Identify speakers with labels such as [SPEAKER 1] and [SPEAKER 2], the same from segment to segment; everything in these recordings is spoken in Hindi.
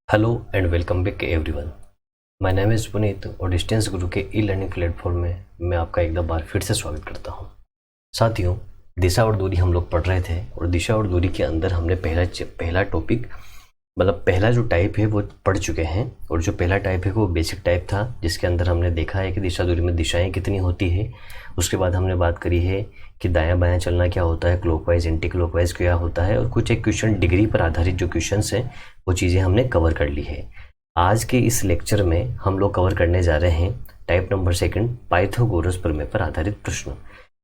[SPEAKER 1] Hello and welcome back everyone. My name is Puneet और डिस्टेंस गुरु के ई लर्निंग प्लेटफॉर्म में मैं आपका एक बार फिर से स्वागत करता हूं। साथियों, दिशा और दूरी हम लोग पढ़ रहे थे और दिशा और दूरी के अंदर हमने पहला टॉपिक मतलब पहला जो टाइप है वो पढ़ चुके हैं। और जो पहला टाइप है वो बेसिक टाइप था, जिसके अंदर हमने देखा है कि दिशा दूरी में दिशाएं कितनी होती है। उसके बाद हमने बात करी है कि दायां बायां चलना क्या होता है, क्लॉकवाइज एंटी क्लॉकवाइज क्या होता है, और कुछ एक क्वेश्चन डिग्री पर आधारित जो क्वेश्चन हैं वो चीज़ें हमने कवर कर ली है। आज के इस लेक्चर में हम लोग कवर करने जा रहे हैं टाइप नंबर सेकंड, पाइथागोरस प्रमेय पर आधारित प्रश्न।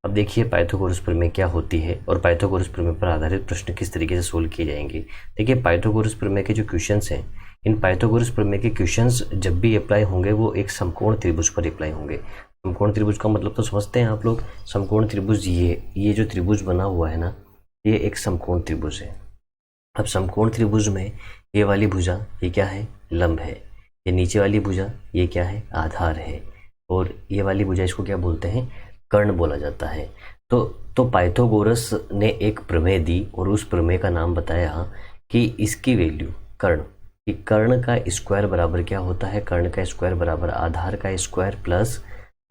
[SPEAKER 1] अब देखिए पाइथागोरस प्रमेय क्या होती है और पाइथागोरस प्रमेय पर आधारित प्रश्न किस तरीके से सोल्व किए जाएंगे। देखिए पाइथागोरस प्रमेय के जो क्वेश्चंस हैं, इन पाइथागोरस प्रमेय के क्वेश्चंस जब भी अप्लाई होंगे वो एक समकोण त्रिभुज पर अप्लाई होंगे। समकोण त्रिभुज का मतलब तो समझते हैं आप लोग। समकोण त्रिभुज ये जो त्रिभुज बना हुआ है ना, ये एक समकोण त्रिभुज है। अब समकोण त्रिभुज में ये वाली भुजा ये क्या है, लंब है। ये नीचे वाली भुजा ये क्या है, आधार है। और ये वाली भुजा इसको क्या बोलते हैं, कर्ण बोला जाता है। तो पाइथागोरस ने एक प्रमेय दी और उस प्रमेय का नाम बताया कि इसकी वैल्यू कर्ण, कि कर्ण का स्क्वायर बराबर क्या होता है, कर्ण का स्क्वायर बराबर आधार का स्क्वायर प्लस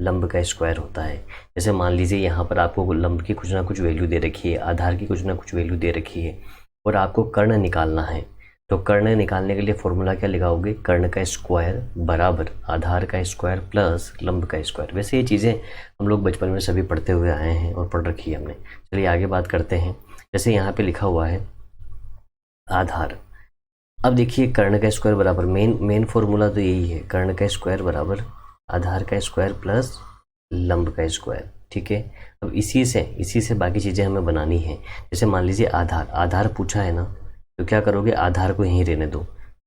[SPEAKER 1] लंब का स्क्वायर होता है। जैसे मान लीजिए यहाँ पर आपको लंब की कुछ ना कुछ वैल्यू दे रखी है, आधार की कुछ ना कुछ वैल्यू दे रखी है और आपको कर्ण निकालना है। तो कर्ण निकालने के लिए फॉर्मूला क्या लगाओगे, कर्ण का स्क्वायर बराबर आधार का स्क्वायर प्लस लंब का स्क्वायर। वैसे ये चीज़ें हम लोग बचपन में सभी पढ़ते हुए आए हैं और पढ़ रखी है हमने। चलिए आगे बात करते हैं। जैसे यहाँ पे लिखा हुआ है आधार। अब देखिए कर्ण का स्क्वायर बराबर मेन फॉर्मूला तो यही है, कर्ण का स्क्वायर बराबर आधार का स्क्वायर प्लस लंब का स्क्वायर। ठीक है। अब इसी से बाकी चीज़ें हमें बनानी है। जैसे मान लीजिए आधार पूछा है ना, तो क्या करोगे, आधार को यहीं रहने दो।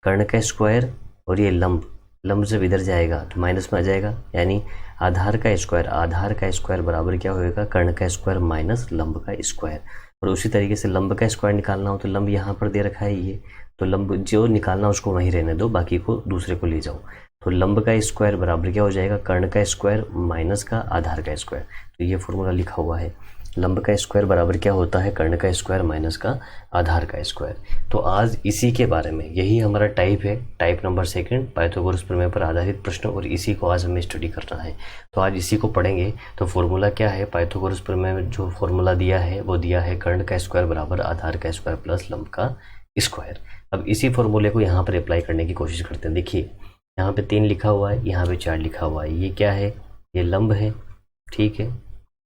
[SPEAKER 1] कर्ण का स्क्वायर और ये लंब से इधर जाएगा तो माइनस में आ जाएगा, यानी आधार का स्क्वायर बराबर क्या होएगा, कर्ण का स्क्वायर माइनस लंब का स्क्वायर। और उसी तरीके से लंब का स्क्वायर निकालना हो तो लंब यहाँ पर दे रखा है ये, तो लंब जो निकालना उसको वहीं रहने दो, बाकी को दूसरे को ले जाओ। तो लंब का स्क्वायर बराबर क्या हो जाएगा, कर्ण का स्क्वायर माइनस का आधार का स्क्वायर। तो ये फॉर्मूला लिखा हुआ है, लंब का स्क्वायर बराबर क्या होता है, कर्ण का स्क्वायर माइनस का आधार का स्क्वायर। तो आज इसी के बारे में, यही हमारा टाइप है, टाइप नंबर सेकंड, पाइथागोरस प्रमेय पर आधारित प्रश्न, और इसी को आज हमें स्टडी करना है। तो आज इसी को पढ़ेंगे। तो फॉर्मूला क्या है, पाइथागोरस प्रमेय में जो फॉर्मूला दिया है वो दिया है कर्ण का स्क्वायर बराबर आधार का स्क्वायर प्लस लंब का स्क्वायर। अब इसी फॉर्मूले को यहाँ पर अप्लाई करने की कोशिश करते हैं। देखिए यहाँ पे 3 लिखा हुआ है, यहाँ पे 4 लिखा हुआ है। ये क्या है, ये लंब है। ठीक है।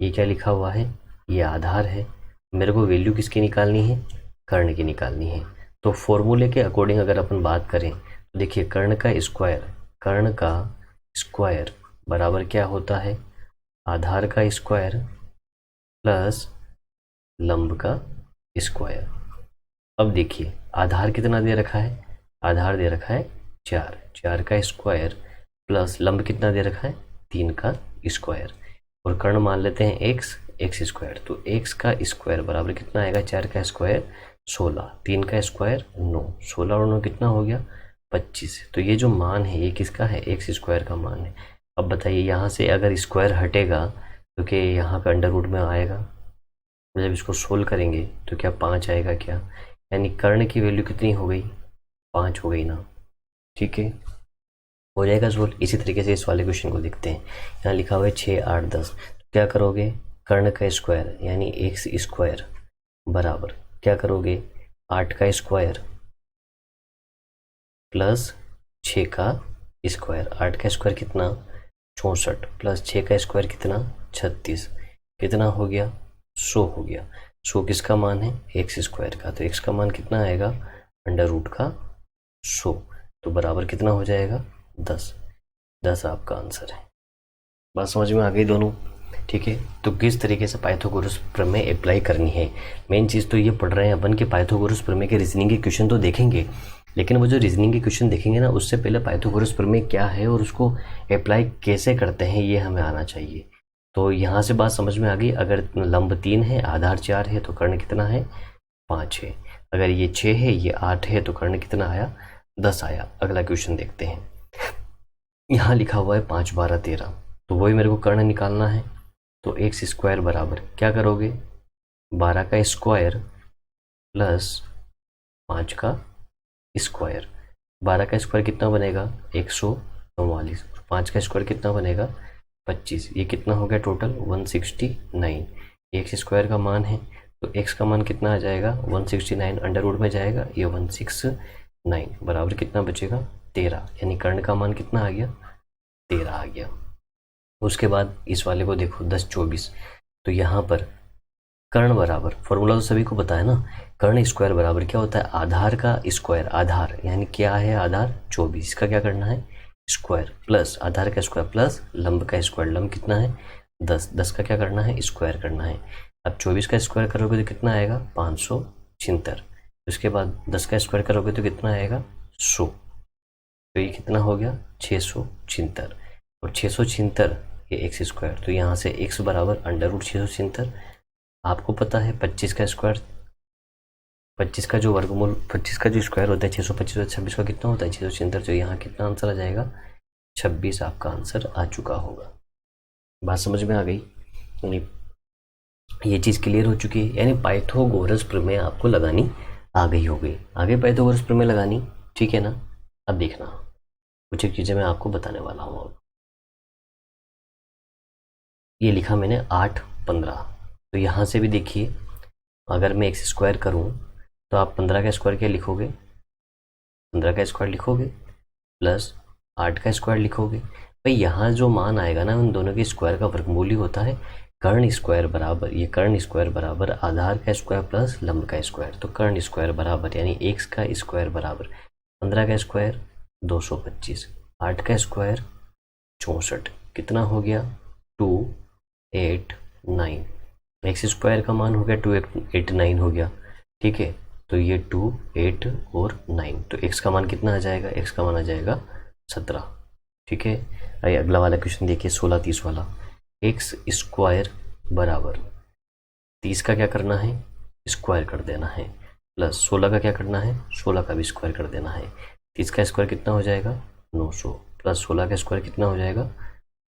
[SPEAKER 1] ये क्या लिखा हुआ है, ये आधार है। मेरे को वैल्यू किसकी निकालनी है, कर्ण की निकालनी है। तो फॉर्मूले के अकॉर्डिंग अगर अपन बात करें तो देखिए कर्ण का स्क्वायर बराबर क्या होता है, आधार का स्क्वायर प्लस लंब का स्क्वायर। अब देखिए आधार कितना दे रखा है, आधार दे रखा है 4 का स्क्वायर प्लस लंब कितना दे रखा है, 3 का स्क्वायर। और कर्ण मान लेते हैं एक्स स्क्वायर। तो एक्स का स्क्वायर बराबर कितना आएगा, 4 का स्क्वायर 16, 3 का स्क्वायर 9, 16 और 9 कितना हो गया, 25। तो ये जो मान है ये किसका है, एक्स स्क्वायर का मान है। अब बताइए यहाँ से अगर स्क्वायर हटेगा तो क्या यहाँ पे अंडर रूट में आएगा, जब इसको सोल्व करेंगे तो क्या 5 आएगा क्या, यानी कर्ण की वैल्यू कितनी हो गई, 5 हो गई ना। ठीक है, हो जाएगा सोल्व। इसी तरीके से इस वाले क्वेश्चन को देखते हैं। यहाँ लिखा हुआ है 6, 8, 10। तो क्या करोगे, कर्ण का स्क्वायर यानी एक्स स्क्वायर बराबर क्या करोगे, 8 का स्क्वायर प्लस 6 का स्क्वायर। 8 का स्क्वायर कितना, 64 प्लस 6 का स्क्वायर कितना, 36। कितना हो गया, 100 हो गया। 100 किसका मान है, एक्स स्क्वायर का। तो एक्स का मान कितना आएगा, अंडर रूट का 100। तो बराबर कितना हो जाएगा, 10 आपका आंसर है। बात समझ में आ गई दोनों। ठीक है। तो किस तरीके से पाइथागोरस प्रमेय अप्लाई करनी है, मेन चीज़ तो ये पढ़ रहे हैं अपन कि पाइथागोरस प्रमेय के रीजनिंग के क्वेश्चन तो देखेंगे, लेकिन वो जो रीजनिंग के क्वेश्चन देखेंगे ना, उससे पहले पाइथागोरस प्रमेय क्या है और उसको अप्लाई कैसे करते हैं ये हमें आना चाहिए। तो यहाँ से बात समझ में आ गई। अगर लंब 3 है, आधार 4 है, तो कर्ण कितना है, 5 है। अगर ये 6 है, ये 8 है, तो कर्ण कितना आया, 10 आया। अगला क्वेश्चन देखते हैं। यहाँ लिखा हुआ है 5, 12, 13। तो वही मेरे को कर्ण निकालना है। तो एक्स स्क्वायर बराबर क्या करोगे, 12 का स्क्वायर प्लस 5 का स्क्वायर। 12 का स्क्वायर कितना बनेगा 144, 5 का स्क्वायर कितना बनेगा 25, ये कितना हो गया टोटल 169। एक्स स्क्वायर का मान है तो एक्स का मान कितना आ जाएगा 169, अंडर रूट में जाएगा ये 169 बराबर कितना बचेगा 13, यानी कर्ण का मान कितना आ गया 13 आ गया। उसके बाद इस वाले को देखो 10 24, तो यहाँ पर कर्ण बराबर, फॉर्मूला तो सभी को पता है ना, कर्ण स्क्वायर बराबर क्या होता है आधार का स्क्वायर, आधार यानी क्या है आधार 24, इसका क्या करना है स्क्वायर, प्लस आधार का स्क्वायर प्लस लंब का स्क्वायर, लंब कितना है 10, 10 का क्या करना है स्क्वायर करना है। अब 24 का स्क्वायर करोगे तो कितना आएगा 576, उसके बाद 10 का स्क्वायर करोगे तो कितना आएगा 100, तो ये कितना हो गया 676, और 676 ये एक्स स्क्वायर, तो यहाँ से एक्स बराबर अंडर रूट 676। आपको पता है 25 का स्क्वायर, 25 का जो वर्गमूल, 25 का जो स्क्वायर होता है 625 और 26 का कितना होता है 676, तो यहाँ कितना आंसर आ जाएगा 26 आपका आंसर आ चुका होगा। बात समझ में आ गई, यानी ये चीज़ क्लियर हो चुकी है, यानी पाइथागोरस प्रमेय आपको लगानी आ गई होगी। आगे पाइथागोरस प्रमेय लगानी, ठीक है ना। अब देखना कुछ एक चीज़ें मैं आपको बताने वाला हूँ। अब ये लिखा मैंने 8 15, तो यहाँ से भी देखिए अगर मैं एक्स स्क्वायर करूँ तो आप 15 का स्क्वायर क्या लिखोगे 15 का स्क्वायर लिखोगे प्लस 8 का स्क्वायर लिखोगे। भाई यहाँ जो मान आएगा ना उन दोनों के स्क्वायर का वर्गमूल ही होता है कर्ण स्क्वायर बराबर, ये कर्ण स्क्वायर बराबर आधार का स्क्वायर प्लस लंब का स्क्वायर, तो कर्ण स्क्वायर बराबर यानी एक्स का स्क्वायर बराबर 15 का स्क्वायर 225, 8 का स्क्वायर 64, कितना हो गया 289, एक्स स्क्वायर का मान हो गया 289 हो गया, ठीक है। तो ये 2 8 और 9, तो एक्स का मान कितना आ जाएगा, एक्स का मान आ जाएगा 17, ठीक है। आइए अगला वाला क्वेश्चन देखिए 16 30 वाला, एक्स स्क्वायर बराबर 30 का क्या करना है स्क्वायर कर देना है, प्लस 16 का क्या करना है 16 का भी स्क्वायर कर देना है। 30 का स्क्वायर कितना हो जाएगा 900, प्लस 16 का स्क्वायर कितना हो जाएगा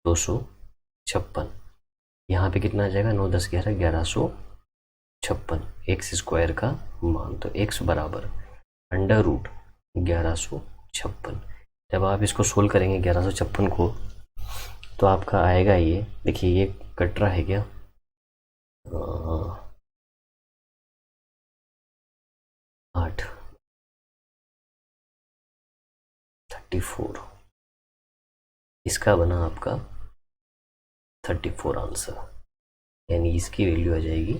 [SPEAKER 1] 256, यहाँ पे कितना आ जाएगा 9 10 11 1156 एक्स स्क्वायर का मान, तो एक्स बराबर अंडर रूट 1156। जब आप इसको सोल्व करेंगे 1156 को तो आपका आएगा ये, देखिए ये कट रहा है क्या 8 34, इसका बना आपका 34 आंसर, यानी इसकी वैल्यू आ जाएगी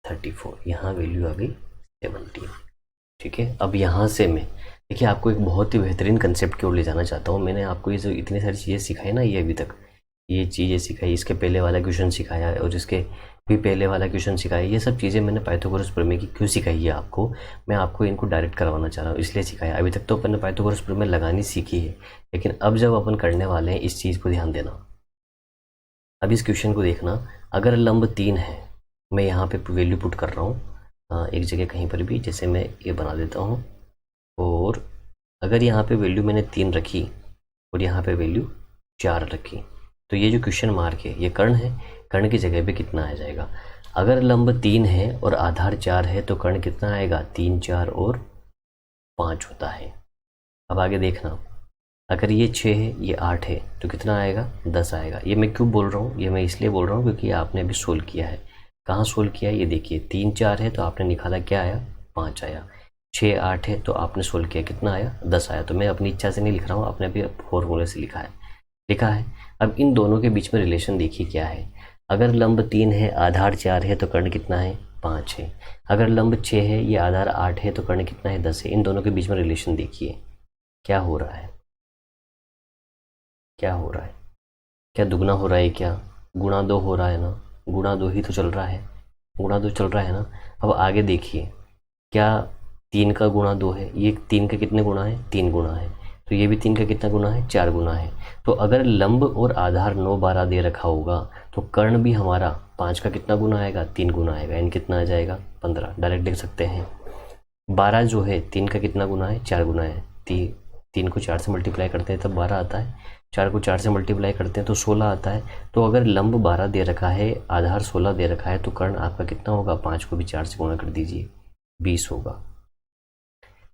[SPEAKER 1] 34, यहाँ वैल्यू आ गई 17, ठीक है। अब यहाँ से मैं देखिए आपको एक बहुत ही बेहतरीन कंसेप्ट की ओर ले जाना चाहता हूँ। मैंने आपको ये जो इतनी सारी चीज़ें सिखाई ना, ये अभी तक ये चीज़ें सिखाई, इसके पहले वाला क्वेश्चन सिखाया और इसके भी पहले वाला क्वेश्चन सिखाया, ये सब चीज़ें मैंने पाइथागोरस प्रमेय की क्यों सिखाई है आपको, मैं आपको इनको डायरेक्ट करवाना चाह रहा हूँ इसलिए सिखाया। अभी तक तो अपन ने पाइथागोरस प्रमेय लगानी सीखी है, लेकिन अब जब अपन करने वाले हैं इस चीज़ को ध्यान देना। अब इस क्वेश्चन को देखना, अगर लंब 3 है, मैं यहाँ पे वैल्यू पुट कर रहा हूँ एक जगह कहीं पर भी, जैसे मैं ये बना देता हूँ, और अगर यहाँ पे वैल्यू मैंने 3 रखी और यहाँ पे वैल्यू 4 रखी, तो ये जो क्वेश्चन मार्क है ये कर्ण है, कर्ण की जगह पे कितना आ जाएगा। अगर लंब 3 है और आधार 4 है तो कर्ण कितना आएगा 3 4 और 5 होता है। अब आगे देखना, अगर ये 6 है ये 8 है तो कितना आएगा 10 आएगा। ये मैं क्यों बोल रहा हूँ, ये मैं इसलिए बोल रहा हूँ क्योंकि आपने अभी सोल्व किया है। कहाँ सोल्व किया है ये देखिए, 3 4 है तो आपने निकाला क्या आया 5 आया, 6 8 है तो आपने सोल्व किया कितना आया 10 आया। तो मैं अपनी इच्छा से नहीं लिख रहा हूँ, आपने अभी फॉर्मूले से लिखा है। अब इन दोनों के बीच में रिलेशन देखिए क्या है, अगर लंब 3 है आधार 4 है तो कर्ण कितना है 5 है, अगर लंब 6 है ये आधार 8 है तो कर्ण कितना है 10 है। इन दोनों के बीच में रिलेशन देखिए क्या हो रहा है, क्या हो रहा है, क्या दुगना हो रहा है, क्या गुणा 2 हो रहा है ना, गुणा 2 ही तो चल रहा है, गुणा 2 चल रहा है ना। अब आगे देखिए, क्या 3 का गुणा 2 है, ये 3 का कितने गुणा है 3 गुणा है, तो ये भी 3 का कितना गुणा है 4 गुणा है। तो अगर लंब और आधार 9 12 दे रखा होगा तो कर्ण भी हमारा 5 का कितना गुना आएगा 3 गुना आएगा, यानी कितना आ जाएगा 15, डायरेक्ट देख सकते हैं। 12 जो है 3 का कितना गुना है 4 गुना है, 3 को 4 से मल्टीप्लाई करते हैं तब 12 आता है, 4 को 4 से मल्टीप्लाई करते हैं तो 16 आता है। तो अगर लंब 12 दे रखा है आधार 16 दे रखा है तो कर्ण आपका कितना होगा, 5 को भी 4 से गुणा कर दीजिए 20 होगा।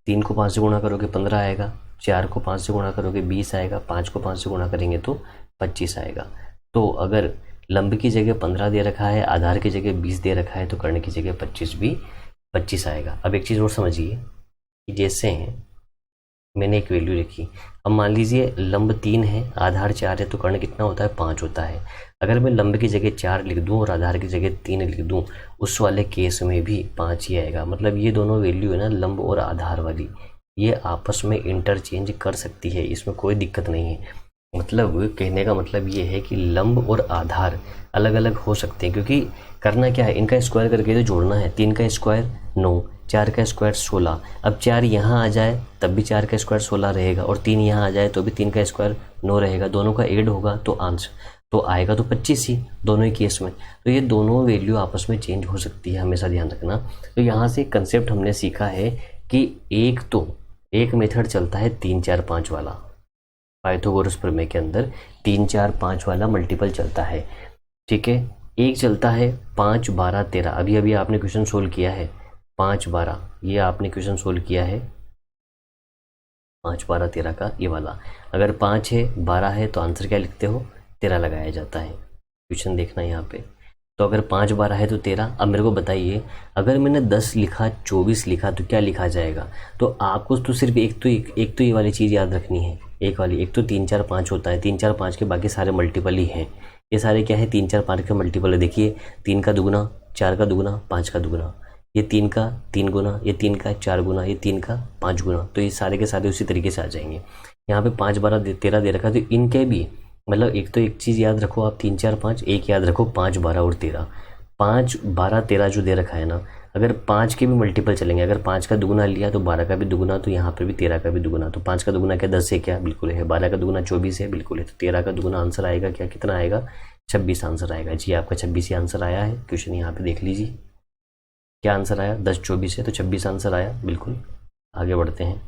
[SPEAKER 1] 3 को 5 से गुणा करोगे 15 आएगा, 4 को 5 से गुणा करोगे 20 आएगा, 5 को 5 से गुणा करेंगे तो 25 आएगा। तो अगर लंब की जगह 15 दे रखा है, आधार की जगह 20 दे रखा है, तो कर्ण की जगह 25 भी 25 आएगा। अब एक चीज़ और समझिए कि जैसे मैंने एक वैल्यू लिखी, अब मान लीजिए लंब 3 है, आधार 4 है, तो कर्ण कितना होता है 5 होता है। अगर मैं लंब की जगह 4 लिख दूं और आधार की जगह 3 लिख दूं, उस वाले केस में भी 5 ही आएगा। मतलब ये दोनों वैल्यू है ना, लंब और आधार वाली, ये आपस में इंटरचेंज कर सकती है, इसमें कोई दिक्कत नहीं है। मतलब कहने का मतलब ये है कि लंब और आधार अलग अलग हो सकते हैं, क्योंकि करना क्या है, इनका स्क्वायर करके तो जोड़ना है। 3 का स्क्वायर 9, 4 का स्क्वायर 16। अब 4 यहाँ आ जाए तब भी 4 का स्क्वायर 16 रहेगा, और 3 यहाँ आ जाए तो भी 3 का स्क्वायर 9 रहेगा। दोनों का ऐड होगा तो आंसर तो आएगा तो 25 ही, दोनों ही केस में। तो ये दोनों वैल्यू आपस में चेंज हो सकती है, हमेशा ध्यान रखना। तो यहाँ से कंसेप्ट हमने सीखा है कि एक मेथड चलता है 3 4 5 वाला, पाइथागोरस प्रमेय के अंदर 3 4 5 वाला मल्टीपल चलता है, ठीक है। एक चलता है 5 12 13, अभी अभी आपने क्वेश्चन सोल्व किया है 5 12, ये आपने क्वेश्चन सोल्व किया है 5 12 13 का ये वाला। अगर 5 है 12 है तो आंसर क्या लिखते हो, 13 लगाया जाता है। क्वेश्चन देखना यहाँ पे, तो अगर 5 12 है तो 13। अब मेरे को बताइए, अगर मैंने 10 लिखा 24 लिखा तो क्या लिखा जाएगा। तो आपको तो सिर्फ एक तो ये वाली चीज़ याद रखनी है, एक तो 3 4 5 होता है, 3 4 5 के बाकी सारे मल्टीपल ही हैं। ये सारे क्या है, 3 4 5 के मल्टीपल है। देखिए 3 का दुगुना, 4 का दुगुना, 5 का दुगुना, ये 3 का 3 गुना, ये 3 का 4 गुना, ये 3 का 5 गुना। तो ये सारे के सारे उसी तरीके से आ जाएंगे। यहाँ पे 5 12 13 दे रखा है, तो इनके भी मतलब एक तो एक चीज़ याद रखो आप, 3 4 5, एक याद रखो 5 12 और 13। 5 12 13 जो दे रखा है ना, अगर 5 के भी मल्टीपल चलेंगे, अगर 5 का दुगुना लिया तो 12 का भी दुगुना, तो यहाँ पे भी 13 का भी दुगुना। तो 5 का दुगुना क्या 10 है, क्या बिल्कुल है। 12 का दुगुना 24 है, बिल्कुल है। तो 13 का दुगुना आंसर आएगा क्या, कितना आएगा 26 आंसर आएगा जी। आपका 26 ही आंसर आया है। क्वेश्चन यहाँ पे देख लीजिए क्या आंसर आया, 10 24 है तो 26 आंसर आया, बिल्कुल। आगे बढ़ते हैं।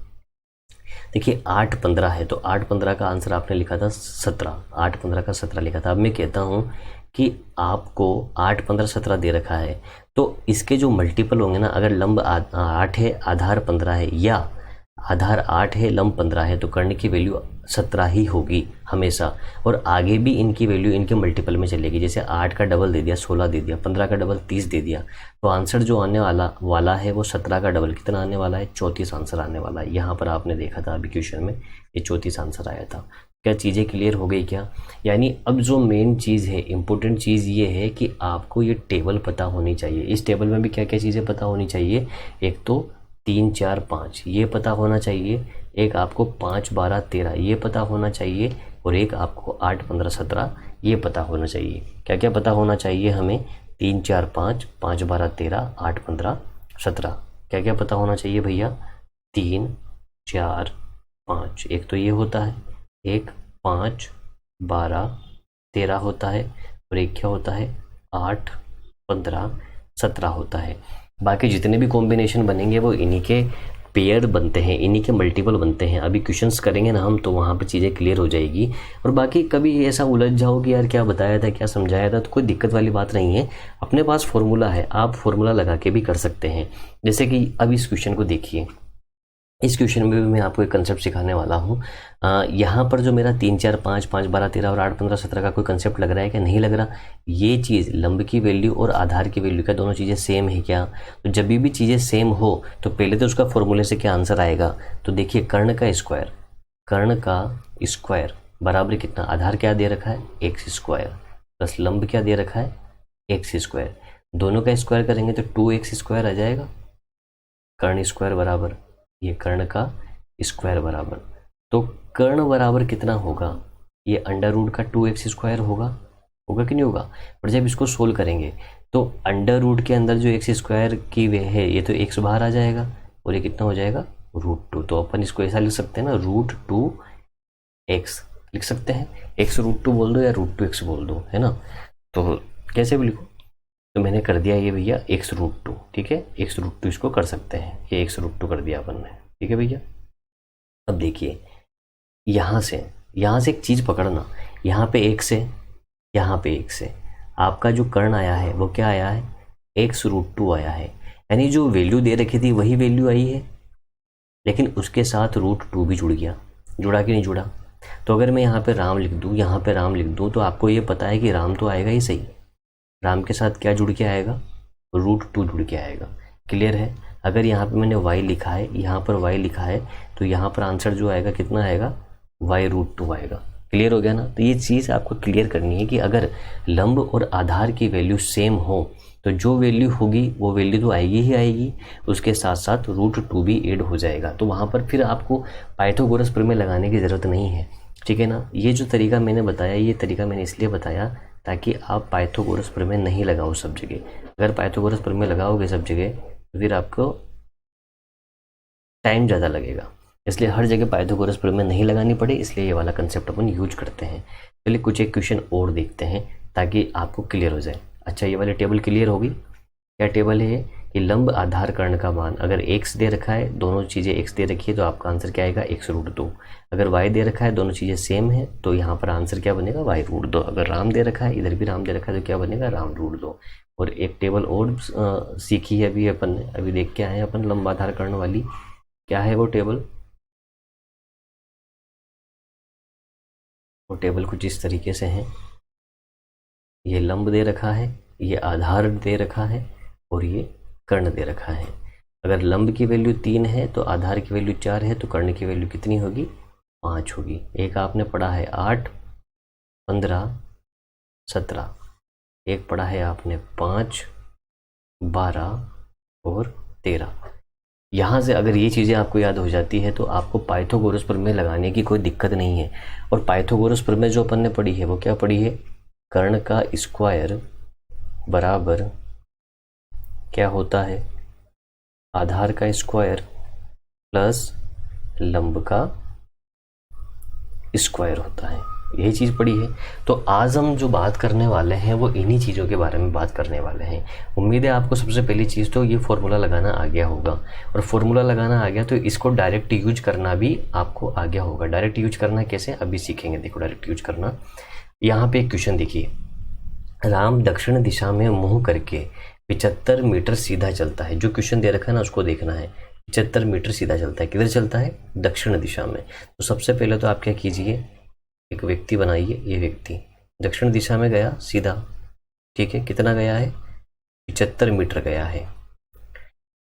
[SPEAKER 1] देखिए 8 15 है, तो 8 15 का आंसर आपने लिखा था 17, 8 15 का 17 लिखा था। अब मैं कहता हूँ कि आपको 8 15 17 दे रखा है, तो इसके जो मल्टीपल होंगे ना, अगर लंब 8 है आधार 15 है, या आधार 8 है लंब 15 है, तो कर्ण की वैल्यू 17 ही होगी हमेशा। और आगे भी इनकी वैल्यू इनके मल्टीपल में चलेगी। जैसे 8 का डबल दे दिया 16 दे दिया, 15 का डबल 30 दे दिया, तो आंसर जो आने वाला है वो 17 का डबल कितना आने वाला है, 34 आंसर आने वाला है। यहाँ पर आपने देखा था अभी क्वेश्चन में ये 34 आंसर आया था। क्या चीज़ें क्लियर हो गई क्या। यानी अब जो मेन चीज़ है, इंपॉर्टेंट चीज़ ये है कि आपको ये टेबल पता होनी चाहिए। इस टेबल में भी क्या क्या चीज़ें पता होनी चाहिए, एक तो 3 4 5 ये पता होना चाहिए, एक आपको 5 12 13 ये पता होना चाहिए, और एक आपको 8 15 17 ये पता होना चाहिए। क्या क्या पता होना चाहिए हमें, 3 4 5, 5 12 13, 8 15 17। क्या क्या पता होना चाहिए भैया, 3 4 5, एक तो ये होता है, एक 5 12 13 होता है, और एक क्या होता है 8 15 17 होता है। बाकी जितने भी कॉम्बिनेशन बनेंगे वो इन्हीं के पेयर बनते हैं, इन्हीं के मल्टीपल बनते हैं। अभी क्वेश्चंस करेंगे ना हम, तो वहाँ पे चीज़ें क्लियर हो जाएगी। और बाकी कभी ऐसा उलझ जाओ कि यार क्या बताया था क्या समझाया था, तो कोई दिक्कत वाली बात नहीं है। अपने पास फॉर्मूला है, आप फॉर्मूला लगा के भी कर सकते हैं। जैसे कि अब इस क्वेश्चन को देखिए, इस क्वेश्चन में भी मैं आपको एक कंसेप्ट सिखाने वाला हूँ। यहाँ पर जो मेरा 3 4 5, 5 12 13 और 8 15 17 का कोई कंसेप्ट लग रहा है क्या, नहीं लग रहा। ये चीज़ लंब की वैल्यू और आधार की वैल्यू, क्या दोनों चीज़ें सेम है क्या। तो जब भी चीज़ें सेम हो तो पहले तो उसका फॉर्मूले से क्या आंसर आएगा। तो देखिए कर्ण का स्क्वायर बराबर कितना, आधार क्या दे रखा है एक्स स्क्वायर, प्लस लंब क्या दे रखा है एक्स स्क्वायर। दोनों का स्क्वायर करेंगे तो 2x स्क्वायर आ जाएगा। कर्ण स्क्वायर बराबर ये कर्ण का स्क्वायर बराबर, तो कर्ण बराबर कितना होगा, ये अंडर रूट का 2x स्क्वायर होगा कि नहीं होगा। और जब इसको सोल्व करेंगे तो अंडर रूट के अंदर जो एक्स स्क्वायर की वे है, ये तो x बाहर आ जाएगा, और ये कितना हो जाएगा √2। तो अपन इसको ऐसा लिख सकते हैं ना, √2x लिख सकते हैं। x √2 बोल दो या √2x बोल दो, है ना। तो कैसे भी लिखो, तो मैंने कर दिया ये भैया x √2, ठीक है। x √2 इसको कर सकते हैं, ये x √2 कर दिया अपन ने, ठीक है भैया। अब देखिए यहाँ से एक चीज़ पकड़ना, यहाँ पे x है, यहाँ पे x है। आपका जो कर्ण आया है वो क्या आया है, x √2 आया है। यानी जो वैल्यू दे रखी थी वही वैल्यू आई है, लेकिन उसके साथ √2 भी जुड़ गया, जुड़ा कि नहीं जुड़ा। तो अगर मैं यहाँ पे राम लिख दूँ, यहाँ पे राम लिख दूँ, तो आपको ये पता है कि राम तो आएगा ही सही, राम के साथ क्या जुड़ के आएगा, √2 जुड़ के आएगा। क्लियर है। अगर यहाँ पे मैंने y लिखा है, यहाँ पर y लिखा है, तो यहाँ पर आंसर जो आएगा कितना आएगा, y√2 आएगा। क्लियर हो गया ना। तो ये चीज़ आपको क्लियर करनी है कि अगर लंब और आधार की वैल्यू सेम हो तो जो वैल्यू होगी वो वैल्यू तो आएगी ही आएगी, उसके साथ साथ √2 भी ऐड हो जाएगा। तो वहाँ पर फिर आपको पाइथागोरस प्रमेय लगाने की ज़रूरत नहीं है, ठीक है ना। ये जो तरीका मैंने बताया, ये तरीका मैंने इसलिए बताया ताकि आप पाइथागोरस प्रमेय नहीं लगाओ सब जगह। अगर पाइथागोरस प्रमेय लगाओगे सब जगह तो फिर आपको टाइम ज़्यादा लगेगा, इसलिए हर जगह पाइथागोरस प्रमेय नहीं लगानी पड़े, इसलिए ये वाला कंसेप्ट अपन यूज करते हैं। चलिए कुछ एक क्वेश्चन और देखते हैं ताकि आपको क्लियर हो जाए। अच्छा, ये वाली टेबल क्लियर होगी। क्या टेबल है कि लंब आधार कर्ण का मान अगर x दे रखा है, दोनों चीज़ें x दे रखी है, तो आपका आंसर क्या आएगा, x√2। अगर y दे रखा है, दोनों चीज़ें सेम है, तो यहाँ पर आंसर क्या बनेगा, y√2। अगर राम दे रखा है, इधर भी राम दे रखा है, तो क्या बनेगा, राम√2। और एक टेबल और सीखी है अभी अपन ने, अभी देख के आए हैं अपन लंब आधार कर्ण वाली। क्या है वो टेबल, वो टेबल कुछ इस तरीके से है। ये लंब दे रखा है, ये आधार दे रखा है और ये कर्ण दे रखा है। अगर लंब की वैल्यू 3 है तो आधार की वैल्यू 4 है, तो कर्ण की वैल्यू कितनी होगी, 5 होगी। एक आपने पढ़ा है 8, 15, 17, एक पढ़ा है आपने 5, 12 और 13। यहाँ से अगर ये चीज़ें आपको याद हो जाती है तो आपको पाइथागोरस प्रमेय लगाने की कोई दिक्कत नहीं है। और पाइथागोरस प्रमेय जो अपन ने पढ़ी है वो क्या पढ़ी है, कर्ण का स्क्वायर बराबर क्या होता है, आधार का स्क्वायर प्लस लंब का स्क्वायर होता है। यही चीज़ पढ़ी है। तो आज हम जो बात करने वाले हैं वो इन्हीं चीज़ों के बारे में बात करने वाले हैं। उम्मीद है आपको सबसे पहली चीज़ तो ये फॉर्मूला लगाना आ गया होगा, और फॉर्मूला लगाना आ गया तो इसको डायरेक्ट यूज करना भी आपको आ गया होगा। डायरेक्ट यूज करना कैसे, अभी सीखेंगे। देखो डायरेक्ट यूज करना, यहाँ पे एक क्वेश्चन देखिए, राम दक्षिण दिशा में मुँह करके 75 मीटर सीधा चलता है। जो क्वेश्चन दे रखा है ना उसको देखना है। 75 मीटर सीधा चलता है, किधर चलता है, दक्षिण दिशा में। तो सबसे पहले तो आप क्या कीजिए, एक व्यक्ति बनाइए। ये व्यक्ति दक्षिण दिशा में गया सीधा, ठीक है, कितना गया है, 75 मीटर गया है।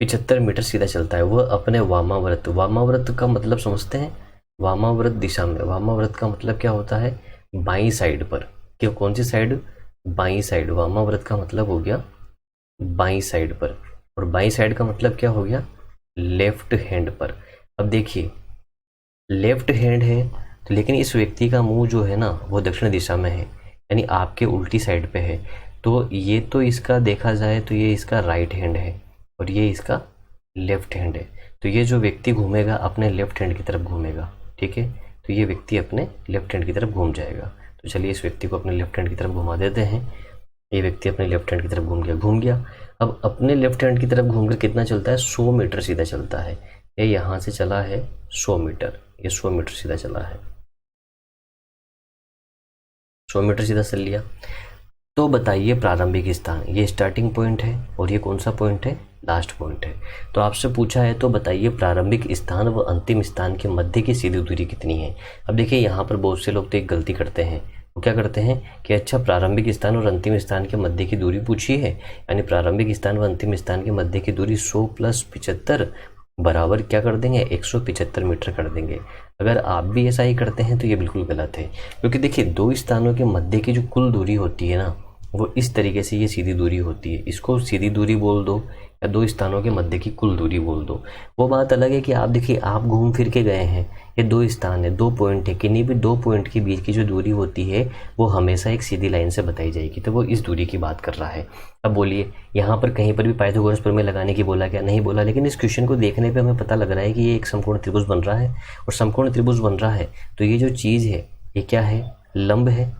[SPEAKER 1] 75 मीटर सीधा चलता है। वह अपने वामाव्रत, वामाव्रत का मतलब समझते हैं, वामाव्रत दिशा में, वामाव्रत का मतलब क्या होता है, बाईं साइड पर। क्यों, कौन सी साइड, बाईं साइड। वामाव्रत का मतलब हो गया बाईं साइड पर, और बाईं साइड का मतलब क्या हो गया, लेफ्ट हैंड पर। अब देखिए लेफ्ट हैंड है तो, लेकिन इस व्यक्ति का मुंह जो है ना वो दक्षिण दिशा में है, यानी आपके उल्टी साइड पे है। तो ये तो इसका देखा जाए तो ये इसका राइट हैंड है और ये इसका लेफ्ट हैंड है। तो ये जो व्यक्ति घूमेगा अपने लेफ्ट हैंड की तरफ घूमेगा, ठीक है। तो ये व्यक्ति अपने लेफ्ट हैंड की तरफ घूम जाएगा। तो चलिए इस व्यक्ति को अपने लेफ्ट हैंड की तरफ घुमा देते हैं। ये व्यक्ति अपने लेफ्ट हैंड की तरफ घूम गया। अब अपने लेफ्ट हैंड की तरफ घूमकर कितना चलता है, 100 मीटर सीधा चलता है। ये यहाँ से चला है 100 मीटर, ये 100 मीटर सीधा चला है, 100 मीटर सीधा चल लिया। तो बताइए प्रारंभिक स्थान, ये स्टार्टिंग पॉइंट है और ये कौन सा पॉइंट है, लास्ट पॉइंट है। तो आपसे पूछा है तो बताइए प्रारंभिक स्थान व अंतिम स्थान के मध्य की सीधी दूरी कितनी है। अब देखिए यहाँ पर बहुत से लोग तो एक गलती करते हैं, वो क्या करते हैं कि अच्छा प्रारंभिक स्थान और अंतिम स्थान के मध्य की दूरी पूछी है, यानी प्रारंभिक स्थान व अंतिम स्थान के मध्य की दूरी 100 + 75 बराबर क्या कर देंगे, 175 मीटर कर देंगे। अगर आप भी ऐसा ही करते हैं तो ये बिल्कुल गलत है, क्योंकि देखिए दो स्थानों के मध्य की जो कुल दूरी होती है ना वो इस तरीके से ये सीधी दूरी होती है। इसको सीधी दूरी बोल दो या दो स्थानों के मध्य की कुल दूरी बोल दो। वो बात अलग है कि आप देखिए आप घूम फिर के गए हैं, ये दो स्थान है, 2 पॉइंट है, किन्हीं भी 2 पॉइंट के बीच की जो दूरी होती है वो हमेशा एक सीधी लाइन से बताई जाएगी। तो वो इस दूरी की बात कर रहा है। अब बोलिए यहाँ पर कहीं पर भी पाइथागोरस प्रमेय लगाने की बोला क्या, नहीं बोला, लेकिन इस क्वेश्चन को देखने पर हमें पता लग रहा है कि ये एक समकोण त्रिभुज बन रहा है, और समकोण त्रिभुज बन रहा है तो ये जो चीज़ है ये क्या है, लंब है,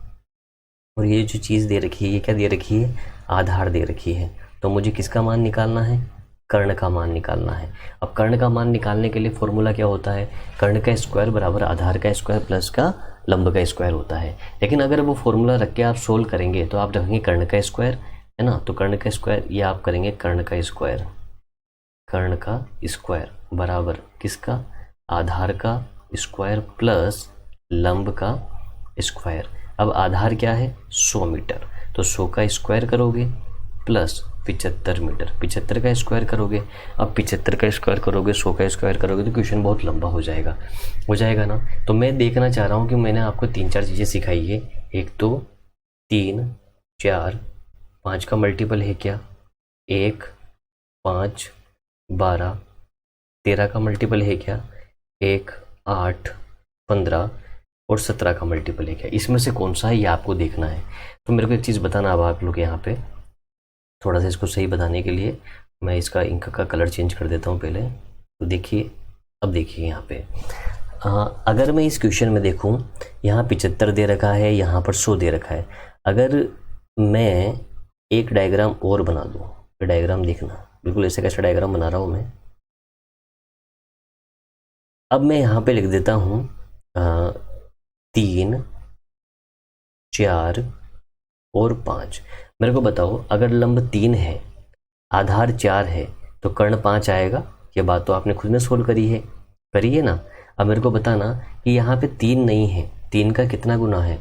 [SPEAKER 1] और ये जो चीज़ दे रखी है ये क्या दे रखी है, आधार दे रखी है। तो मुझे किसका मान निकालना है, कर्ण का मान निकालना है। अब कर्ण का मान निकालने के लिए फॉर्मूला क्या होता है, कर्ण का स्क्वायर बराबर आधार का स्क्वायर प्लस का लंब का स्क्वायर होता है। लेकिन अगर वो फॉर्मूला रख के आप सोल्व करेंगे तो आप रखेंगे कर्ण का स्क्वायर, है ना, तो कर्ण का स्क्वायर ये आप करेंगे कर्ण का स्क्वायर, कर्ण का स्क्वायर बराबर किसका, आधार का स्क्वायर प्लस लंब का स्क्वायर। अब आधार क्या है 100 मीटर, तो 100 का स्क्वायर करोगे प्लस 75 मीटर, 75 का स्क्वायर करोगे। अब 75 का स्क्वायर करोगे 100 का स्क्वायर करोगे तो क्वेश्चन बहुत लंबा हो जाएगा ना। तो मैं देखना चाह रहा हूँ कि मैंने आपको 3-4 चीज़ें सिखाई है। एक तो 3, 4, 5 का मल्टीपल है क्या, 1, 5, 12, 13 का मल्टीपल है क्या, 1, 8, 15 और 17 का मल्टीपल है क्या। इसमें से कौन सा है ये आपको देखना है। तो मेरे को एक चीज़ बताना, अब आप लोग यहाँ पे थोड़ा सा इसको सही बताने के लिए मैं इसका इंक का कलर चेंज कर देता हूँ पहले। तो देखिए, अब देखिए यहाँ पे अगर मैं इस क्वेश्चन में देखूँ, यहाँ 75 दे रखा है, यहाँ पर 100 दे रखा है। अगर मैं एक डायग्राम और बना दूँ, तो डायग्राम देखना बिल्कुल ऐसे कैसा डायग्राम बना रहा हूँ मैं। अब मैं यहाँ पे लिख देता हूँ 3, 4 और 5। मेरे को बताओ, अगर लंब 3 है, आधार 4 है, तो कर्ण 5 आएगा। ये बात तो आपने खुद ने सोल्व करी है ना। अब मेरे को बताना कि यहाँ पे 3 नहीं है, 3 का कितना गुना है,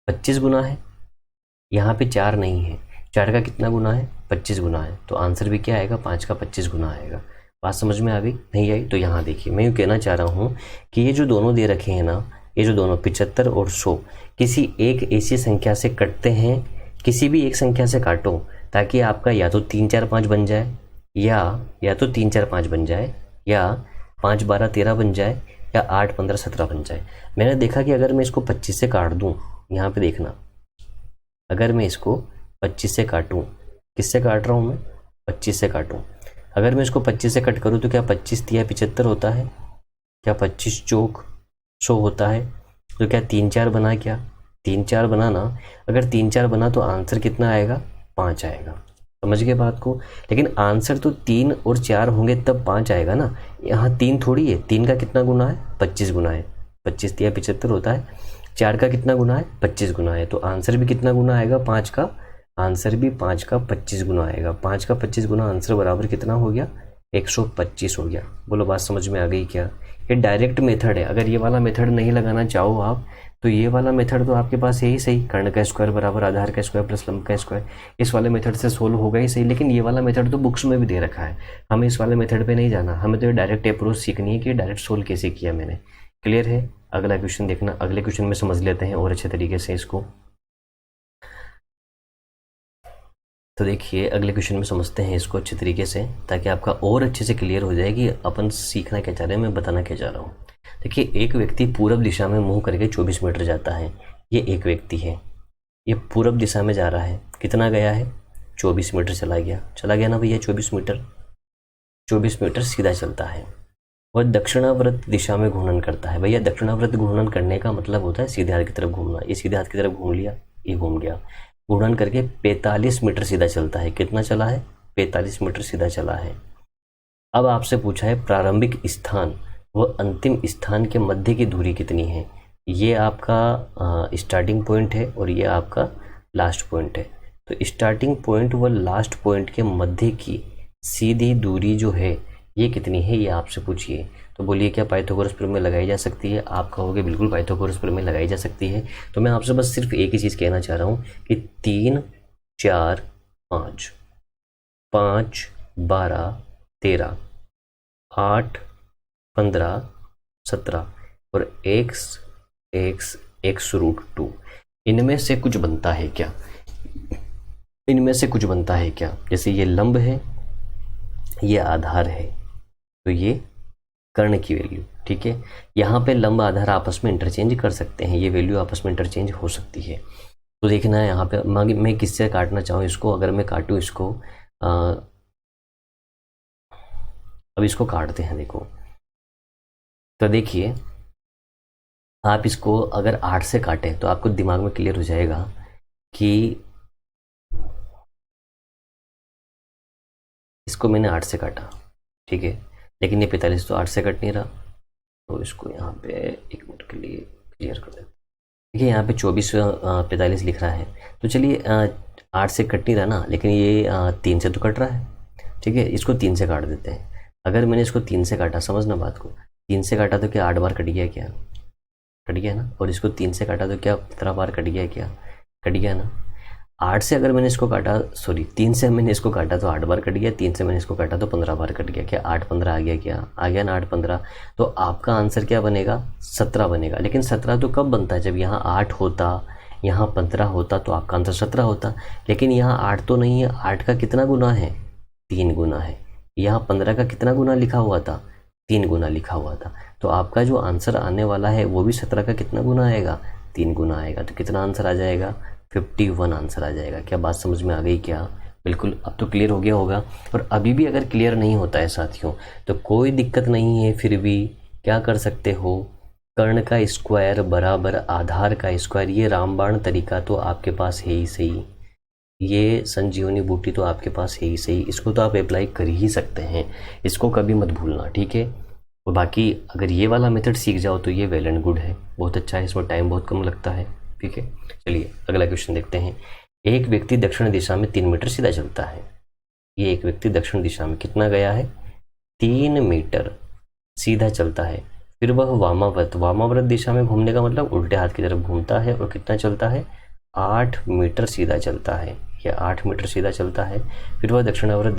[SPEAKER 1] 25 गुना है। यहाँ पे 4 नहीं है, 4 का कितना गुना है, 25 गुना है। तो आंसर भी क्या आएगा, 5 का 25 गुना आएगा। बात समझ में आ गई, नहीं आई? तो यहाँ देखिए, मैं यूँ कहना चाह रहा हूँ कि ये जो दोनों दे रखे हैं ना, ये जो दोनों 75 और 100 किसी एक ऐसी संख्या से कटते हैं, किसी भी एक संख्या से काटो ताकि आपका या तो 3, 4, 5 बन जाए, या तो 3, 4, 5 बन जाए, या 5, 12, 13 बन जाए, या 8, 15, 17 बन जाए। मैंने देखा कि अगर मैं इसको 25 से काट दूँ, यहाँ पे देखना, अगर मैं इसको 25 से काटूँ, किससे काट रहा हूँ मैं, 25 से काटूँ। अगर मैं इसको 25 से कट करूँ तो क्या 25 तिया 75 होता है, क्या 25 चौक 100 होता है। तो क्या 3, 4 बना, क्या 3, 4 बनाना, अगर 3, 4 बना तो आंसर कितना आएगा, 5 आएगा। समझ गए बात को। लेकिन आंसर तो 3 और 4 होंगे तब 5 आएगा ना, यहाँ 3 थोड़ी है। 3 का कितना गुना है, 25 गुना है, 25 तिया 75 होता है। 4 का कितना गुना है, 25 गुना है। तो आंसर भी कितना गुना आएगा, 5 का, आंसर भी 5 का 25 गुना आएगा। 5 का 25 गुना आंसर बराबर कितना हो गया, 125 हो गया। बोलो बात समझ में आ गई क्या। ये डायरेक्ट मेथड है। अगर ये वाला मेथड नहीं लगाना चाहो आप, तो ये वाला मेथड तो आपके पास है ही सही, कर्ण का स्क्वायर बराबर आधार का स्क्वायर प्लस लंब का स्क्वायर। इस वाले मेथड से सोल्व होगा ही सही। लेकिन ये वाला मेथड तो बुक्स में भी दे रखा है, हमें इस वाले मेथड पे नहीं जाना। हमें तो ये डायरेक्ट अप्रोच सीखनी है कि डायरेक्ट सोल्व कैसे किया मैंने। क्लियर है। अगला क्वेश्चन देखना, अगले क्वेश्चन में समझ लेते हैं और अच्छे तरीके से इसको। तो देखिए, अगले क्वेश्चन में समझते हैं इसको अच्छे तरीके से, ताकि आपका और अच्छे से क्लियर हो जाए कि अपन सीखना क्या चाह रहे हैं, मैं बताना क्या चाह रहा हूँ। देखिए, एक व्यक्ति पूरब दिशा में मुंह करके 24 मीटर जाता है। ये एक व्यक्ति है, ये पूरब दिशा में जा रहा है। कितना गया है, 24 मीटर चला गया ना भैया। 24 मीटर सीधा चलता है। वह दक्षिणावर्त दिशा में घूर्णन करता है। भैया, दक्षिणावर्त घूर्णन करने का मतलब होता है सीधे हाथ की तरफ घूमना। ये सीधे हाथ की तरफ घूम लिया, ये घूम गया। घूर्णन करके 45 मीटर सीधा चलता है। कितना चला है, 45 मीटर सीधा चला है। अब आपसे पूछा है प्रारंभिक स्थान व अंतिम स्थान के मध्य की दूरी कितनी है। ये आपका स्टार्टिंग पॉइंट है और ये आपका लास्ट पॉइंट है। तो स्टार्टिंग पॉइंट व लास्ट पॉइंट के मध्य की सीधी दूरी जो है ये कितनी है, ये आपसे पूछिए। तो बोलिए, क्या पाइथागोरस प्रमेय लगाई जा सकती है। आप कहोगे बिल्कुल पाइथागोरस प्रमेय लगाई जा सकती है। तो मैं आपसे बस सिर्फ एक ही चीज़ कहना चाह रहा हूँ कि 3, 4, 5, 5, 12, 13, 8, 15, 17 और x√2 इनमें से कुछ बनता है क्या, इनमें से कुछ बनता है क्या। जैसे ये लंब है, ये आधार है, तो ये कर्ण की वैल्यू, ठीक है। यहाँ पे लंब आधार आपस में इंटरचेंज कर सकते हैं, ये वैल्यू आपस में इंटरचेंज हो सकती है। तो देखना है यहाँ पे मैं किससे काटना चाहूँ इसको। अगर मैं काटूँ इसको, अब इसको काटते हैं। देखो, तो देखिए, आप इसको अगर 8 से काटें तो आपको दिमाग में क्लियर हो जाएगा कि इसको मैंने 8 से काटा, ठीक है। लेकिन ये 45 तो 8 से कट नहीं रहा, तो इसको यहाँ पे 1 मिनट के लिए क्लियर कर देते हैं। देखिए, यहाँ पे 24 45 लिख रहा है, तो चलिए 8 से कट नहीं रहा ना, लेकिन ये 3 से तो कट रहा है। ठीक है, इसको 3 से काट देते हैं। अगर मैंने इसको 3 से काटा, समझना बात को, 3 से काटा तो क्या 8 बार कट गया क्या? कट गया ना। और इसको 3 से काटा तो क्या 15 बार कट गया क्या? कट गया ना। 8 से अगर मैंने इसको काटा, सॉरी 3 से मैंने इसको काटा तो 8 बार कट गया, 3 से मैंने इसको काटा तो 15 बार कट गया। क्या 8 15 आ गया? क्या आ गया ना 8 15। तो आपका आंसर क्या बनेगा? 17 बनेगा। लेकिन 17 तो कब बनता है? जब यहाँ 8 होता, यहाँ 15 होता, तो आपका आंसर 17 होता। लेकिन यहाँ 8 तो नहीं है, 8 का कितना गुना है? 3 गुना है। यहाँ 15 का कितना गुना लिखा हुआ था? 3 गुना लिखा हुआ था। तो आपका जो आंसर आने वाला है वो भी 17 का कितना गुना आएगा? 3 गुना आएगा। तो कितना आंसर आ जाएगा? 51 आंसर आ जाएगा। क्या बात समझ में आ गई क्या? बिल्कुल, अब तो क्लियर हो गया होगा। और अभी भी अगर क्लियर नहीं होता है साथियों तो कोई दिक्कत नहीं है, फिर भी क्या कर सकते हो, कर्ण का स्क्वायर बराबर आधार का स्क्वायर, ये रामबाण तरीका तो आपके पास है ही सही, ये संजीवनी बूटी तो आपके पास है ही सही, इसको तो आप अप्लाई कर ही सकते हैं, इसको कभी मत भूलना, ठीक है। और बाकी अगर ये वाला मेथड सीख जाओ तो ये वेल एंड गुड है, बहुत अच्छा है, इसमें टाइम बहुत कम लगता है, ठीक है। चलिए अगला क्वेश्चन देखते हैं। एक व्यक्ति दक्षिण दिशा में 3 मीटर सीधा चलता है। ये एक व्यक्ति दक्षिण दिशा में कितना गया है? 3 मीटर सीधा चलता है। फिर वह वामाव्रत दिशा में घूमने का मतलब उल्टे हाथ की तरफ घूमता है और कितना चलता है? 8 मीटर सीधा चलता है, या 8 मीटर सीधा चलता है। फिर वह दक्षिणावर्त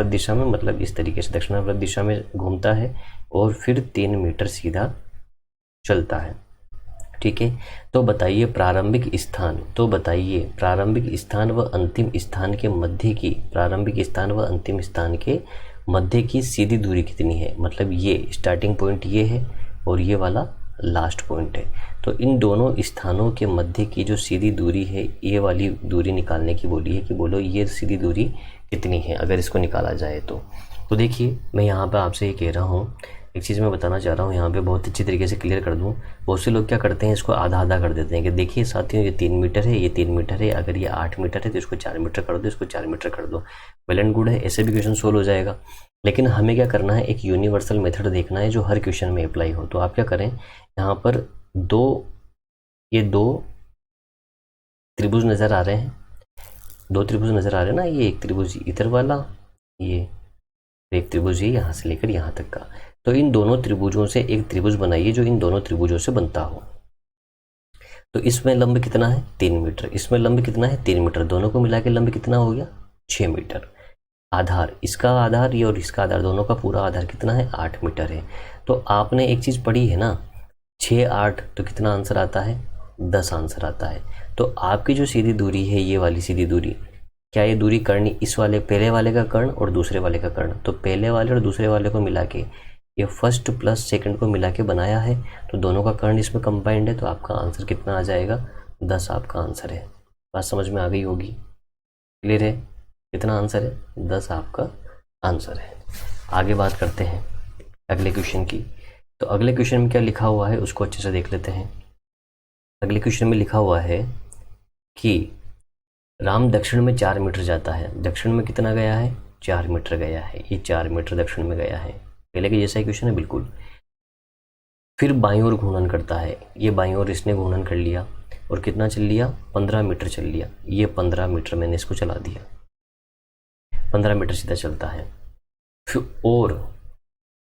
[SPEAKER 1] दिशा में मतलब इस तरीके से दक्षिणावर्त दिशा में घूमता है और फिर 3 मीटर सीधा चलता है, ठीक है। तो बताइए प्रारंभिक स्थान व अंतिम स्थान के मध्य की, प्रारंभिक स्थान व अंतिम स्थान के मध्य की सीधी दूरी कितनी है? मतलब ये स्टार्टिंग पॉइंट ये है और ये वाला लास्ट पॉइंट है, तो इन दोनों स्थानों के मध्य की जो सीधी दूरी है, ये वाली दूरी निकालने की बोली है कि बोलो ये सीधी दूरी कितनी है अगर इसको निकाला जाए तो देखिए मैं यहाँ पे आपसे ये कह रहा हूँ, एक चीज़ मैं बताना चाह रहा हूँ यहाँ पे, बहुत अच्छी तरीके से क्लियर कर दूँ। बहुत से लोग क्या करते हैं, इसको आधा आधा कर देते हैं कि देखिए साथियों ये 3 मीटर है, ये 3 मीटर है, अगर ये 8 मीटर है तो इसको 4 मीटर कर दो, इसको 4 मीटर कर दो, वेल एंड गुड है, ऐसे भी क्वेश्चन सोल्व हो जाएगा। लेकिन हमें क्या करना है, एक यूनिवर्सल मेथड देखना है जो हर क्वेश्चन में अप्लाई हो। तो आप क्या करें, यहाँ पर ये दो त्रिभुज नज़र आ रहे हैं, 2 त्रिभुज नज़र आ रहे हैं ना, ये एक त्रिभुज इधर वाला, ये एक त्रिभुज है यहाँ से लेकर यहाँ तक का। तो इन दोनों त्रिभुजों से एक त्रिभुज बनाइए जो इन दोनों त्रिभुजों से बनता हो। तो इसमें लंब कितना है? 3 मीटर। इसमें लंब कितना है? 3 मीटर। दोनों को मिला के लंब कितना हो गया? 6 मीटर। आधार, इसका आधार ये और इसका आधार, दोनों का पूरा आधार कितना है? 8 मीटर है। तो आपने एक चीज़ पढ़ी है ना, 6 8, तो कितना आंसर आता है? 10 आंसर आता है। तो आपकी जो सीधी दूरी है, ये वाली सीधी दूरी, क्या ये दूरी कर्ण इस वाले पहले वाले का कर्ण और दूसरे वाले का कर्ण, तो पहले वाले और दूसरे वाले को मिला के ये फर्स्ट प्लस सेकंड को मिला के बनाया है, तो दोनों का कर्ण इसमें कंबाइंड है, तो आपका आंसर कितना आ जाएगा? 10 आपका आंसर है। बात समझ में आ गई होगी, क्लियर है? कितना आंसर है? 10 आपका आंसर है। आगे बात करते हैं अगले क्वेश्चन की। तो अगले क्वेश्चन में क्या लिखा हुआ है उसको अच्छे से देख लेते हैं। अगले क्वेश्चन में लिखा हुआ है कि राम दक्षिण में 4 मीटर जाता है। दक्षिण में कितना गया है? 4 मीटर गया है। ये 4 मीटर दक्षिण में गया है, पहले के जैसा ही क्वेश्चन है बिल्कुल। फिर बाईं ओर घूर्णन करता है, ये बाईं ओर इसने घूर्णन कर लिया और कितना चल लिया? 15 मीटर चल लिया। ये 15 मीटर मैंने इसको चला दिया, 15 मीटर सीधा चलता है। फिर और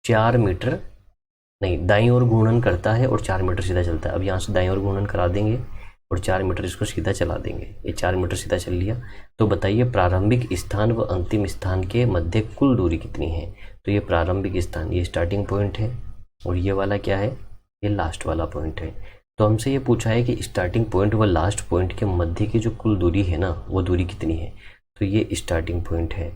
[SPEAKER 1] 4 मीटर नहीं, दाईं ओर घूर्णन करता है और 4 मीटर सीधा चलता है। अब यहाँ से दाईं ओर घूर्णन करा देंगे और 4 मीटर इसको सीधा चला देंगे। ये 4 मीटर सीधा चल लिया। तो बताइए प्रारंभिक स्थान व अंतिम स्थान के मध्य कुल दूरी कितनी है? तो ये प्रारंभिक स्थान, ये स्टार्टिंग पॉइंट है और ये वाला क्या है? ये लास्ट वाला पॉइंट है। तो हमसे ये पूछा है कि स्टार्टिंग पॉइंट व लास्ट पॉइंट के मध्य की जो कुल दूरी है ना, वो दूरी कितनी है? तो ये स्टार्टिंग पॉइंट है,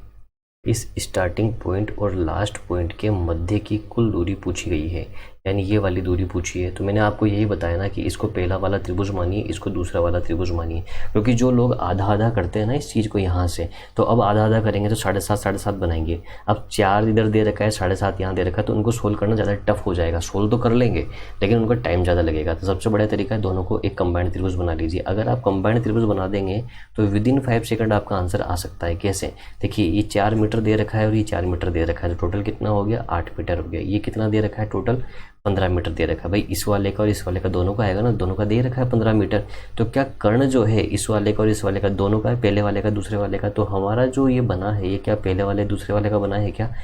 [SPEAKER 1] इस स्टार्टिंग पॉइंट और लास्ट पॉइंट के मध्य की कुल दूरी पूछी गई है, यानी ये वाली दूरी पूछी है। तो मैंने आपको यही बताया ना कि इसको पहला वाला त्रिभुज मानिए, इसको दूसरा वाला त्रिभुज मानिए, क्योंकि जो लोग आधा आधा करते हैं ना इस चीज़ को यहाँ से, तो अब आधा आधा करेंगे तो 7.5 बनाएंगे। अब 4 इधर दे रखा है, 7.5 यहाँ दे रखा है, तो उनको सोल्व करना ज़्यादा टफ हो जाएगा। सोल्व तो कर लेंगे लेकिन उनका टाइम ज़्यादा लगेगा। तो सबसे बड़ा तरीका है दोनों को एक कंबाइंड त्रिभुज बना लीजिए। अगर आप कंबाइंड त्रिभुज बना देंगे तो विदिन 5 सेकंड आपका आंसर आ सकता है। कैसे? देखिए ये 4 मीटर दे रखा है और ये 4 मीटर दे रखा है, तो टोटल कितना हो गया? 8 मीटर हो गया। ये कितना दे रखा है? टोटल 15 मीटर दे रखा है। भाई इस वाले का और इस वाले का दोनों का आएगा ना, दोनों का दे रखा है 15 मीटर। तो क्या कर्ण जो है इस वाले का और इस वाले का दोनों का है, पहले वाले का दूसरे वाले का। तो हमारा जो ये बना है ये क्या पहले वाले दूसरे वाले का बना है क्या?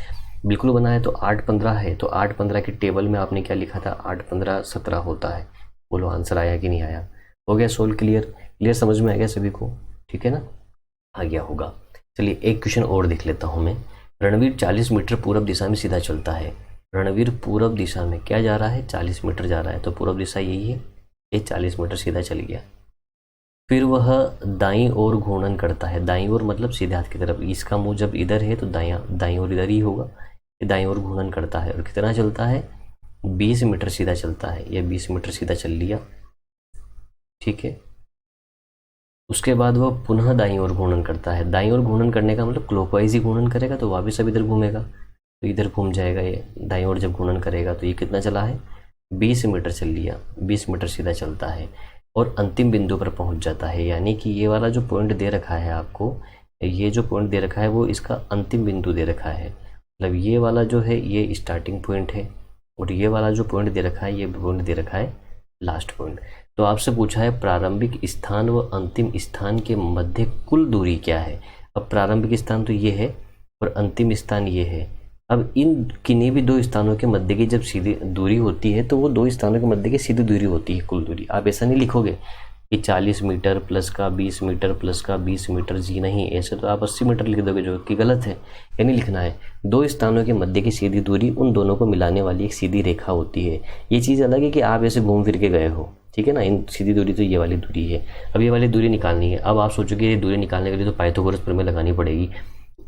[SPEAKER 1] बिल्कुल बना है। तो 8 15 है, तो 8 15 की टेबल में आपने क्या लिखा था? 8 15 17 होता है। बोलो आंसर आया कि नहीं आया? हो गया सोल्व? क्लियर समझ में आ गया सभी को? ठीक है ना, आ गया होगा। चलिए एक क्वेश्चन और देख लेता हूँ मैं। रणवीर 40 मीटर पूरब दिशा में सीधा चलता है। रणवीर पूरब दिशा में क्या जा रहा है? 40 मीटर जा रहा है। तो पूरब दिशा यही है, ये 40 मीटर सीधा चल गया। फिर वह दाईं ओर घूर्णन करता है। दाईं ओर मतलब सीधे हाथ की तरफ। इसका मुंह जब इधर है तो दाईं ओर इधर ही होगा। ये दाईं ओर घूर्णन करता है और कितना चलता है? 20 मीटर सीधा चलता है। ये 20 मीटर सीधा चल लिया, ठीक है। उसके बाद वह पुनः दाईं ओर घूर्णन करता है। दाईं ओर घूर्णन करने का मतलब क्लॉकवाइज ही घूर्णन करेगा, तो वापस अब इधर घूमेगा, तो इधर घूम जाएगा। ये दाईं ओर जब घूर्णन करेगा तो ये कितना चला है? 20 मीटर चल लिया। 20 मीटर सीधा चलता है और अंतिम बिंदु पर पहुंच जाता है। यानी कि ये वाला जो पॉइंट दे रखा है आपको, ये जो पॉइंट दे रखा है वो इसका अंतिम बिंदु दे रखा है। मतलब ये वाला जो है ये स्टार्टिंग पॉइंट है और ये वाला जो पॉइंट दे रखा है ये पॉइंट दे रखा है लास्ट पॉइंट। तो आपसे पूछा है प्रारंभिक स्थान व अंतिम स्थान के मध्य कुल दूरी क्या है। अब प्रारंभिक स्थान तो ये है और अंतिम स्थान ये है। अब इन किन्हीं भी दो स्थानों के मध्य की जब सीधी दूरी होती है तो वो दो स्थानों के मध्य की सीधी दूरी होती है कुल दूरी। आप ऐसा नहीं लिखोगे कि 40 मीटर प्लस का 20 मीटर प्लस का 20 मीटर, जी नहीं, ऐसे तो आप 80 मीटर लिख दोगे, जो कि गलत है। ये नहीं लिखना है। दो स्थानों के मध्य की सीधी दूरी उन दोनों को मिलाने वाली एक सीधी रेखा होती है। ये चीज़ अलग है कि आप ऐसे घूम फिर के गए हो, ठीक है ना। इन सीधी दूरी तो ये वाली दूरी है। अब ये वाली दूरी निकालनी है। अब आप सोचोगे ये दूरी निकालने के लिए तो पाइथागोरस प्रमेय लगानी पड़ेगी।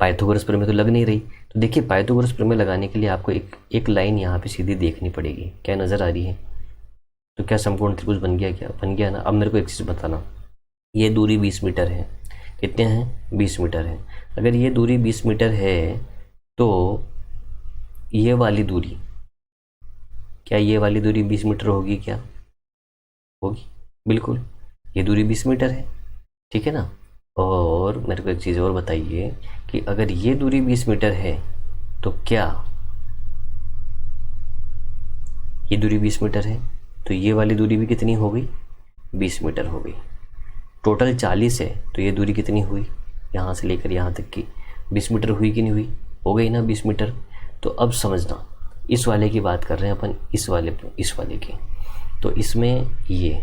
[SPEAKER 1] पाइथागोरस प्रमेय तो लग नहीं रही। तो देखिए पाइथागोरस प्रमेय लगाने के लिए आपको एक लाइन यहाँ पे सीधी देखनी पड़ेगी। क्या नज़र आ रही है? तो क्या समकोण त्रिभुज बन गया? क्या बन गया ना। अब मेरे को एक चीज़ बताना, ये दूरी 20 मीटर है। कितने हैं? 20 मीटर है। अगर ये दूरी 20 मीटर है तो ये वाली दूरी, क्या ये वाली दूरी 20 मीटर होगी? क्या होगी? बिल्कुल, ये दूरी 20 मीटर है, ठीक है ना। और मेरे को एक चीज़ और बताइए कि अगर ये दूरी 20 मीटर है तो क्या ये दूरी 20 मीटर है तो ये वाली दूरी भी कितनी हो गई? 20 मीटर हो गई। टोटल 40 है तो ये दूरी कितनी हुई? यहाँ से लेकर यहाँ तक की 20 मीटर हुई कि नहीं हुई? हो गई ना 20 मीटर। तो अब समझना, इस वाले की बात कर रहे हैं अपन, इस वाले की। तो इसमें ये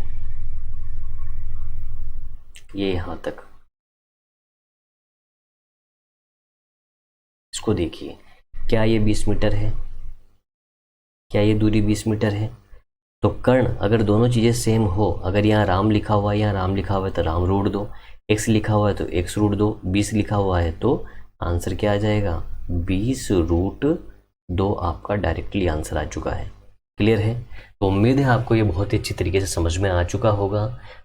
[SPEAKER 1] यहाँ तक, इसको देखिए, क्या ये 20 मीटर है? क्या ये दूरी 20 मीटर है? तो कर्ण, अगर दोनों चीज़ें सेम हो, अगर यहाँ राम लिखा हुआ है, यहाँ राम लिखा हुआ है तो राम रूट दो, x लिखा हुआ है तो x रूट दो, 20 लिखा हुआ है तो आंसर क्या आ जाएगा? 20 रूट 2 आपका डायरेक्टली आंसर आ चुका है। क्लियर है? तो उम्मीद है आपको ये बहुत ही अच्छी तरीके से समझ में आ चुका होगा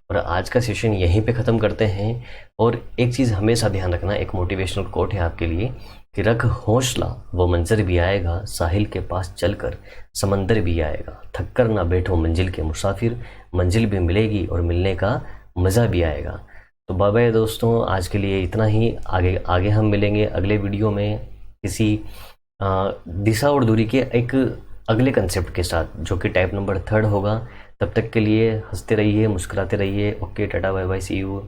[SPEAKER 1] और आज का सेशन यहीं पे ख़त्म करते हैं। और एक चीज़ हमेशा ध्यान रखना, एक मोटिवेशनल कोट है आपके लिए कि रख हौसला वो मंजर भी आएगा, साहिल के पास चलकर समंदर भी आएगा, थक कर ना बैठो मंजिल के मुसाफिर, मंजिल भी मिलेगी और मिलने का मज़ा भी आएगा। तो बाय बाय दोस्तों, आज के लिए इतना ही। आगे हम मिलेंगे अगले वीडियो में किसी दिशा और दूरी के एक अगले कंसेप्ट के साथ, जो कि टाइप नंबर 3 होगा। तब तक के लिए हंसते रहिए, मुस्कुराते रहिए। Okay, ta-ta, bye bye, see you.